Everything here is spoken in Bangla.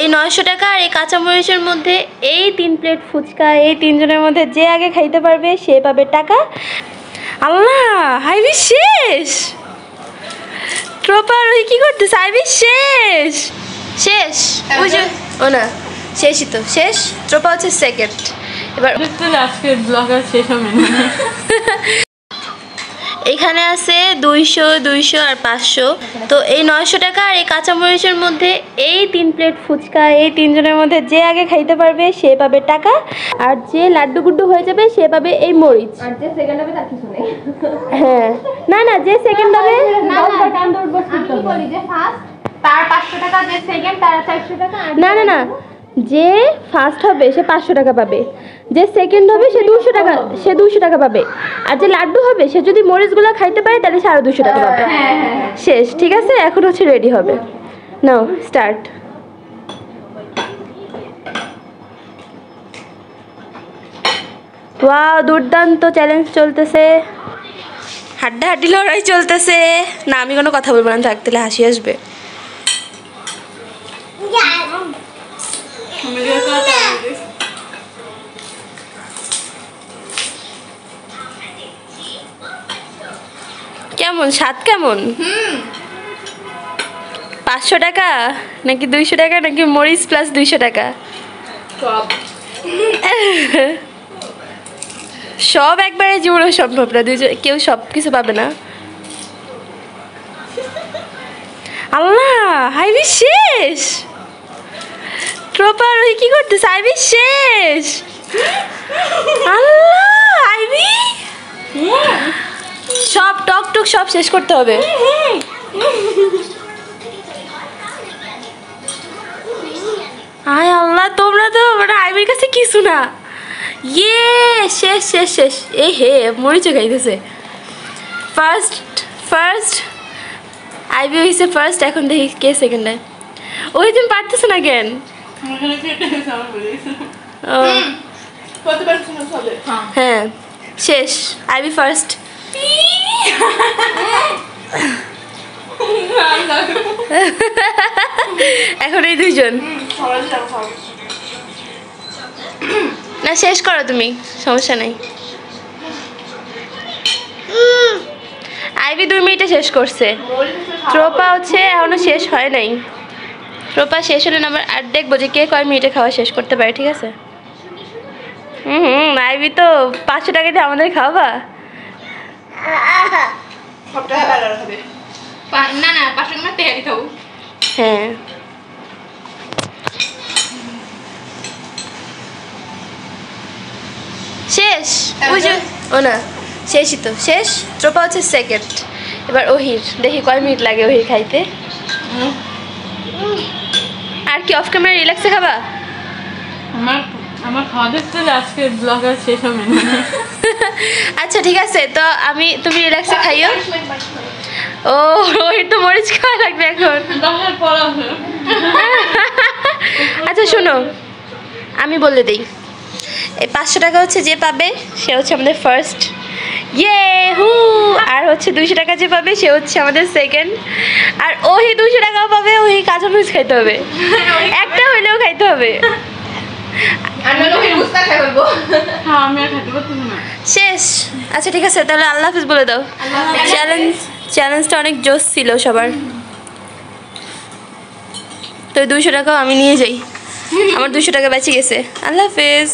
এই 900 টাকা আর এই কাঁচামরিচের মধ্যে এই 3 প্লেট ফুচকা এই 3 জনের মধ্যে যে আগে খাইতে পারবে সে পাবে টাকা। আল্লাহ হাইবি শেষ। ট্রোপার ওই কি করতেছে? হাইবি শেষ শেষ বুঝো ও না শেষই তো শেষ। ট্রোপা হচ্ছে সেকেন্ড। এবার আজকের ব্লগার শেষ হবে না। এখানে আছে 200 200 আর 500। তো এই 900 টাকা আর এই কাঁচামরিচের মধ্যে এই 3 প্লেট ফুচকা এই 3 জনের মধ্যে যে আগে খাইতে পারবে সে পাবে টাকা। আর যে লাড্ডু গুড্ডু হয়ে যাবে সে পাবে এই মরিচ। আর যে সেকেন্ড হবে তার কিছু নেই। হ্যাঁ না না যে সেকেন্ড হবে আমি বলি যে ফার্স্ট তার 500 টাকা, যে সেকেন্ড তার 400 টাকা। না না না যে ফার্স্ট হবে সে 500 টাকা পাবে, যে সেকেন্ড হবে সে 200 টাকা পাবে, আর যে লাড্ডু হবে সে যদি মরিচগুলো খাইতে পারে তাহলে সে আরো 200 টাকা পাবে। শেষ ঠিক আছে? এখন হচ্ছে রেডি হবে। নাও স্টার্ট। ওয়াও দুর্দান্ত চ্যালেঞ্জ চলতেছে, হাড্ডাহাড্ডি লড়াই চলতেছে। না আমি কোনো কথা বলবো না, থাকতে হাসি আসবে। কেমন স্বাদ? কেমন? 500 টাকা নাকি 200 টাকা নাকি মরিচ প্লাস 200 টাকা? সব একবারে জীবনে সম্ভব না, কেউ সব কিছু পাবে না। আল্লাহ হাইবি শেষ। ট্রোপার ওই কি করতেছে? হাইবি শেষ। আল্লাহ হাইবি সব টক টক সব শেষ করতে হবে। আয় আল্লাহ তোমরা তো মানে আইবির কাছে কিছু না। ইয়ে শেষ শেষ শেষ। এই হে মরিচে খাইতেছে। ফার্স্ট আইবি হয়েছে ফার্স্ট। এখন দেখি কে সেকেন্ড হয়। ওই তুমি পারতেছো না কেন? হ্যাঁ শেষ। IB first. এখন এই দুইজন না শেষ করো তুমি, সমস্যা নাই। আইবি 2 মিনিটে শেষ করছে। ট্রোপা হচ্ছে এখনো শেষ হয় নাই। ট্রোপা শেষ হলে না আর দেখবো যে কে কয় মিনিটে খাওয়া শেষ করতে পারে। ঠিক আছে? আইবি তো 500 টাকা দিয়ে আমাদের খাওয়াবা। না না 500 টাকা তেহারি খাবো। হ্যাঁ শেষ বুঝো ও না শেষই তো শেষ। ট্রোপা হচ্ছে সেকেন্ড। এবার ওহির দেখি কয় মিনিট লাগে ওহির খাইতে। আর কি অফ ক্যামেরা রিল্যাক্সে খাবা? আমার খাওয়া দেখতে আজকের ব্লগার শেষ হবে না। আচ্ছা ঠিক আছে, তো তুমি রিল্যাক্সে খাইও। ও ওহির তো মরিচ খাওয়া লাগবে এখন। আচ্ছা শোনো আমি বলে দিই, এই 500 টাকা হচ্ছে যে পাবে সে হচ্ছে আমাদের ফার্স্ট। ইয়ে হু। আর হচ্ছে 200 টাকা যে পাবে সে হচ্ছে আমাদের সেকেন্ড। আর ওহি 200 টাকাও পাবে, ওহি কাঁচামরিচ খাইতে হবে, একটা হইলেও খাইতে হবে। শেষ। আচ্ছা ঠিক আছে তাহলে আল্লাহ হাফিজ বলে দাও। চ্যালেঞ্জটা অনেক জোশ ছিল সবার। তো 200 টাকাও আমি নিয়ে যাই, আমার 200 টাকা বেঁচে গেছে। আল্লাহ হাফিজ।